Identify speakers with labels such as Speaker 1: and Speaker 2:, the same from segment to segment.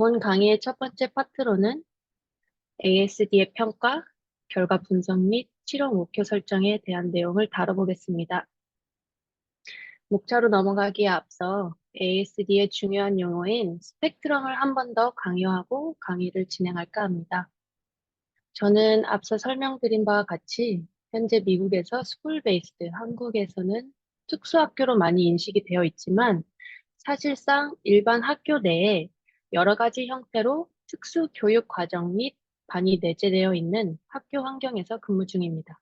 Speaker 1: 본 강의의 첫 번째 파트로는 ASD의 평가, 결과 분석 및 실용 목표 설정에 대한 내용을 다뤄보겠습니다. 목차로 넘어가기에 앞서 ASD의 중요한 용어인 스펙트럼을 한 번 더 강요하고 강의를 진행할까 합니다. 저는 앞서 설명드린 바와 같이 현재 미국에서 스쿨 베이스드, 한국에서는 특수학교로 많이 인식이 되어 있지만 사실상 일반 학교 내에 여러 가지 형태로 특수 교육 과정 및 반이 내재되어 있는 학교 환경에서 근무 중입니다.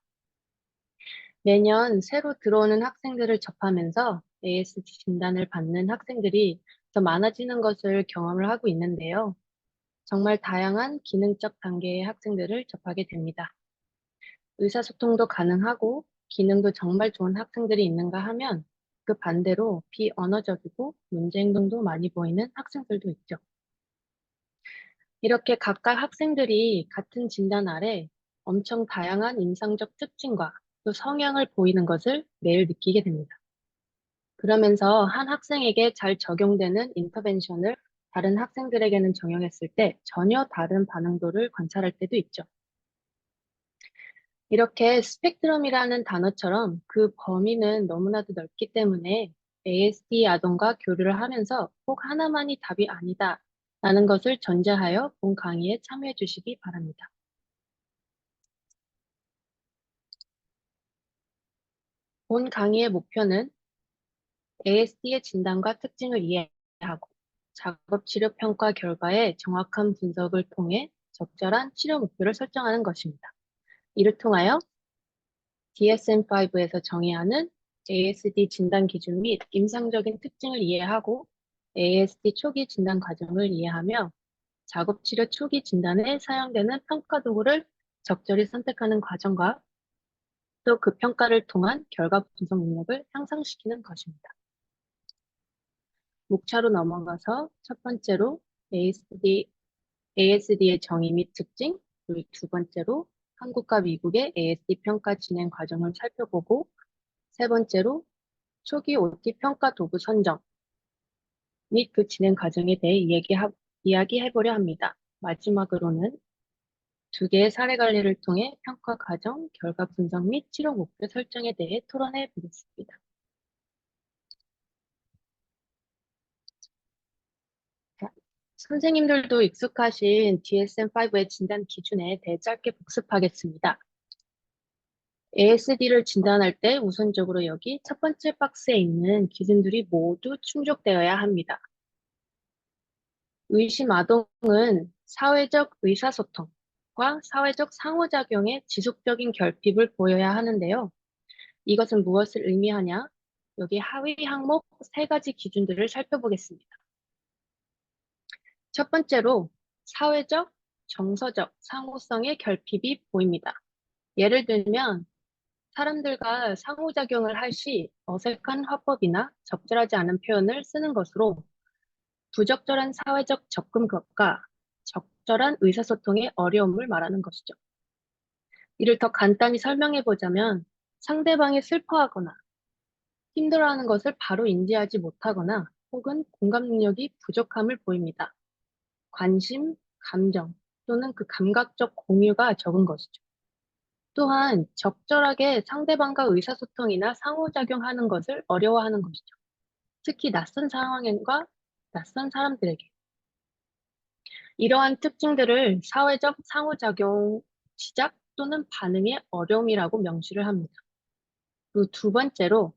Speaker 1: 매년 새로 들어오는 학생들을 접하면서 ASD 진단을 받는 학생들이 더 많아지는 것을 경험을 하고 있는데요. 정말 다양한 기능적 단계의 학생들을 접하게 됩니다. 의사소통도 가능하고 기능도 정말 좋은 학생들이 있는가 하면 그 반대로 비언어적이고 문제 행동도 많이 보이는 학생들도 있죠. 이렇게 각각 학생들이 같은 진단 아래 엄청 다양한 임상적 특징과 또 성향을 보이는 것을 매일 느끼게 됩니다. 그러면서 한 학생에게 잘 적용되는 인터벤션을 다른 학생들에게는 적용했을 때 전혀 다른 반응도를 관찰할 때도 있죠. 이렇게 스펙트럼이라는 단어처럼 그 범위는 너무나도 넓기 때문에 ASD 아동과 교류를 하면서 꼭 하나만이 답이 아니다 라는 것을 전제하여 본 강의에 참여해 주시기 바랍니다. 본 강의의 목표는 ASD의 진단과 특징을 이해하고 작업 치료 평가 결과의 정확한 분석을 통해 적절한 치료 목표를 설정하는 것입니다. 이를 통하여 DSM-5에서 정의하는 ASD 진단 기준 및 임상적인 특징을 이해하고 ASD 초기 진단 과정을 이해하며 작업 치료 초기 진단에 사용되는 평가 도구를 적절히 선택하는 과정과 또 그 평가를 통한 결과 분석 능력을 향상시키는 것입니다. 목차로 넘어가서 첫 번째로 ASD의 정의 및 특징, 그리고 두 번째로 한국과 미국의 ASD 평가 진행 과정을 살펴보고 세 번째로 초기 OT 평가 도구 선정 및 그 진행 과정에 대해 이야기해보려 합니다. 마지막으로는 두 개의 사례 관리를 통해 평가 과정, 결과 분석 및 치료 목표 설정에 대해 토론해 보겠습니다. 자, 선생님들도 익숙하신 DSM-5의 진단 기준에 대해 짧게 복습하겠습니다. ASD를 진단할 때 우선적으로 여기 첫 번째 박스에 있는 기준들이 모두 충족되어야 합니다. 의심 아동은 사회적 의사소통과 사회적 상호작용에 지속적인 결핍을 보여야 하는데요. 이것은 무엇을 의미하냐? 여기 하위 항목 세 가지 기준들을 살펴보겠습니다. 첫 번째로 사회적, 정서적 상호성의 결핍이 보입니다. 예를 들면 사람들과 상호작용을 할 시 어색한 화법이나 적절하지 않은 표현을 쓰는 것으로 부적절한 사회적 접근법과 적절한 의사소통의 어려움을 말하는 것이죠. 이를 더 간단히 설명해 보자면 상대방이 슬퍼하거나 힘들어하는 것을 바로 인지하지 못하거나 혹은 공감 능력이 부족함을 보입니다. 관심, 감정 또는 그 감각적 공유가 적은 것이죠. 또한 적절하게 상대방과 의사소통이나 상호작용하는 것을 어려워하는 것이죠. 특히 낯선 상황과 낯선 사람들에게. 이러한 특징들을 사회적 상호작용 시작 또는 반응의 어려움이라고 명시를 합니다. 그리고 두 번째로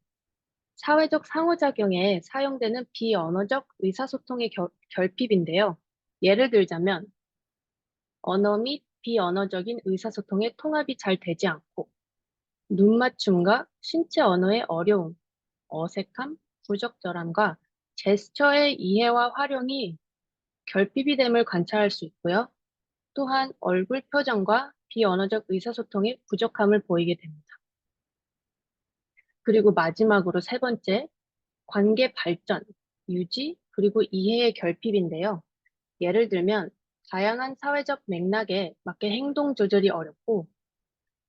Speaker 1: 사회적 상호작용에 사용되는 비언어적 의사소통의 결핍인데요. 예를 들자면 언어 및 비언어적인 의사소통의 통합이 잘 되지 않고 눈맞춤과 신체 언어의 어려움, 어색함, 부적절함과 제스처의 이해와 활용이 결핍이 됨을 관찰할 수 있고요. 또한 얼굴 표정과 비언어적 의사소통의 부족함을 보이게 됩니다. 그리고 마지막으로 세 번째, 관계 발전, 유지, 그리고 이해의 결핍인데요. 예를 들면 다양한 사회적 맥락에 맞게 행동 조절이 어렵고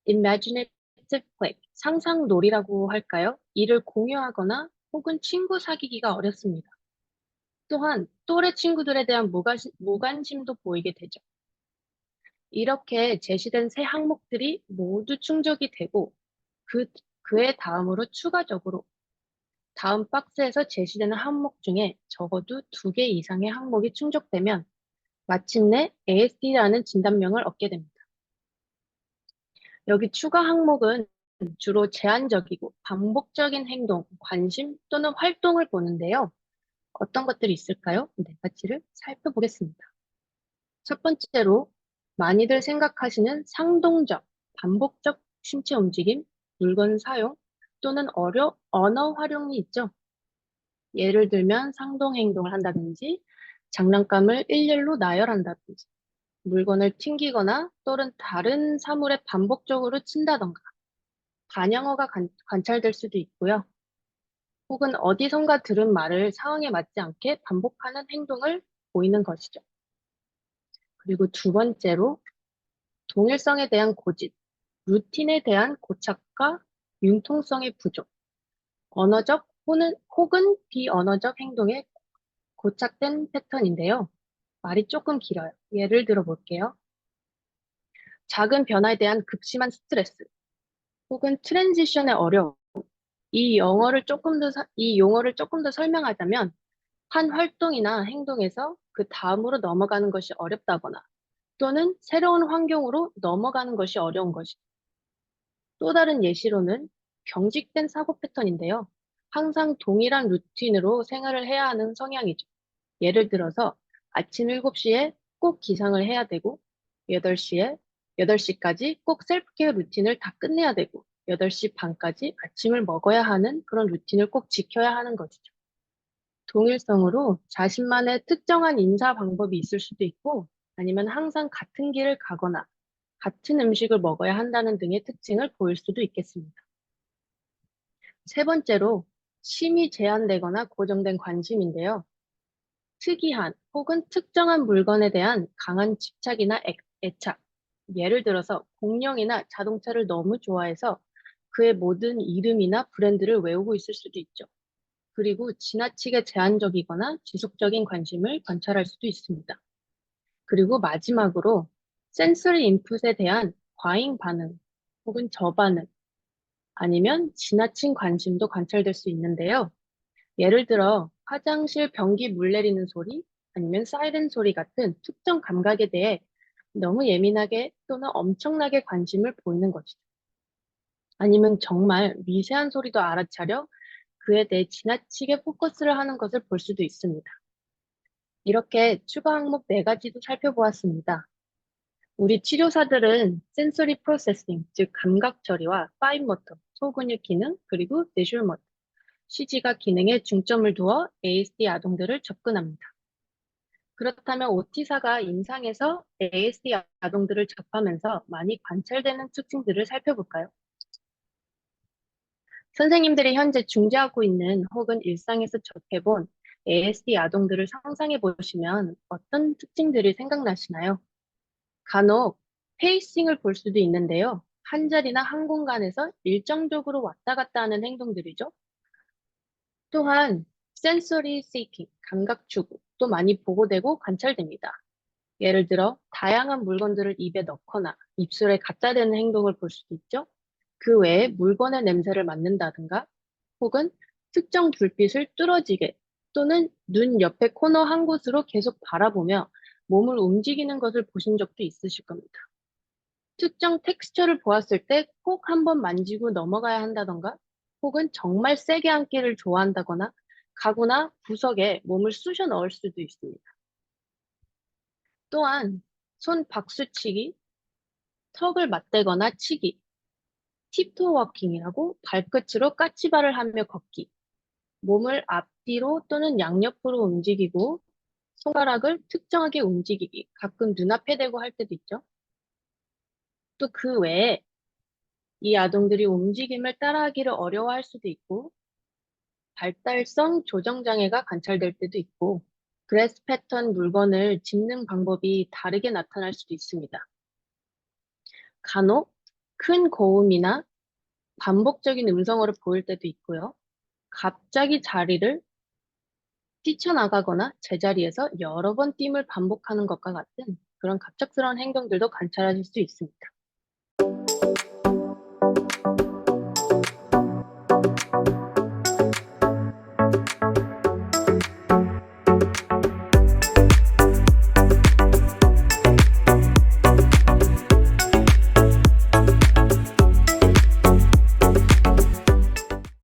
Speaker 1: imaginative play, 상상놀이라고 할까요? 이를 공유하거나 혹은 친구 사귀기가 어렵습니다. 또한 또래 친구들에 대한 무관심도 보이게 되죠. 이렇게 제시된 세 항목들이 모두 충족이 되고 그, 그의 다음으로 추가적으로 다음 박스에서 제시되는 항목 중에 적어도 2개 이상의 항목이 충족되면 마침내 ASD라는 진단명을 얻게 됩니다. 여기 추가 항목은 주로 제한적이고 반복적인 행동, 관심 또는 활동을 보는데요. 어떤 것들이 있을까요? 네 가지를 살펴보겠습니다. 첫 번째로 많이들 생각하시는 상동적, 반복적 신체 움직임, 물건 사용 또는 언어 활용이 있죠. 예를 들면 상동 행동을 한다든지 장난감을 일렬로 나열한다든지 물건을 튕기거나 또는 다른 사물에 반복적으로 친다던가 반영어가 관찰될 수도 있고요. 혹은 어디선가 들은 말을 상황에 맞지 않게 반복하는 행동을 보이는 것이죠. 그리고 두 번째로 동일성에 대한 고집, 루틴에 대한 고착과 융통성의 부족, 언어적 혹은 비언어적 행동에 고착된 패턴인데요. 말이 조금 길어요. 예를 들어 볼게요. 작은 변화에 대한 극심한 스트레스, 혹은 트랜지션의 어려움. 이 용어를 조금 더 설명하자면, 한 활동이나 행동에서 그 다음으로 넘어가는 것이 어렵다거나, 또는 새로운 환경으로 넘어가는 것이 어려운 것이. 또 다른 예시로는 경직된 사고 패턴인데요. 항상 동일한 루틴으로 생활을 해야 하는 성향이죠. 예를 들어서 아침 7시에 꼭 기상을 해야 되고 8시에 8시까지 꼭 셀프케어 루틴을 다 끝내야 되고 8시 반까지 아침을 먹어야 하는 그런 루틴을 꼭 지켜야 하는 것이죠. 동일성으로 자신만의 특정한 인사 방법이 있을 수도 있고 아니면 항상 같은 길을 가거나 같은 음식을 먹어야 한다는 등의 특징을 보일 수도 있겠습니다. 세 번째로 심히 제한되거나 고정된 관심인데요. 특이한 혹은 특정한 물건에 대한 강한 집착이나 애착. 예를 들어서 공룡이나 자동차를 너무 좋아해서 그의 모든 이름이나 브랜드를 외우고 있을 수도 있죠. 그리고 지나치게 제한적이거나 지속적인 관심을 관찰할 수도 있습니다. 그리고 마지막으로 센서리 인풋에 대한 과잉 반응 혹은 저반응 아니면 지나친 관심도 관찰될 수 있는데요. 예를 들어 화장실 변기 물 내리는 소리 아니면 사이렌 소리 같은 특정 감각에 대해 너무 예민하게 또는 엄청나게 관심을 보이는 것이죠. 아니면 정말 미세한 소리도 알아차려 그에 대해 지나치게 포커스를 하는 것을 볼 수도 있습니다. 이렇게 추가 항목 4가지도 살펴보았습니다. 우리 치료사들은 센서리 프로세싱, 즉 감각 처리와 파인 모터, 소근육 기능, 그리고 비주얼 모터, 시지각 기능에 중점을 두어 ASD 아동들을 접근합니다. 그렇다면 OT사가 임상에서 ASD 아동들을 접하면서 많이 관찰되는 특징들을 살펴볼까요? 선생님들이 현재 중재하고 있는 혹은 일상에서 접해본 ASD 아동들을 상상해 보시면 어떤 특징들이 생각나시나요? 간혹 페이싱을 볼 수도 있는데요. 한 자리나 한 공간에서 일정적으로 왔다 갔다 하는 행동들이죠. 또한 센서리 시킹, 감각 추구도 많이 보고되고 관찰됩니다. 예를 들어 다양한 물건들을 입에 넣거나 입술에 갖다 대는 행동을 볼 수도 있죠. 그 외에 물건의 냄새를 맡는다든가 혹은 특정 불빛을 뚫어지게 또는 눈 옆에 코너 한 곳으로 계속 바라보며 몸을 움직이는 것을 보신 적도 있으실 겁니다. 특정 텍스처를 보았을 때 꼭 한번 만지고 넘어가야 한다던가 혹은 정말 세게 앉기를 좋아한다거나 가구나 구석에 몸을 쑤셔 넣을 수도 있습니다. 또한 손 박수치기, 턱을 맞대거나 치기, 팁토 워킹이라고 발끝으로 까치발을 하며 걷기, 몸을 앞뒤로 또는 양옆으로 움직이고 손가락을 특정하게 움직이기, 가끔 눈앞에 대고 할 때도 있죠. 또 그 외에 이 아동들이 움직임을 따라하기를 어려워할 수도 있고 발달성 조정 장애가 관찰될 때도 있고 그래스 패턴 물건을 짚는 방법이 다르게 나타날 수도 있습니다. 간혹 큰 고음이나 반복적인 음성어를 보일 때도 있고요. 갑자기 자리를 뛰쳐나가거나 제자리에서 여러 번 띵을 반복하는 것과 같은 그런 갑작스러운 행동들도 관찰하실 수 있습니다.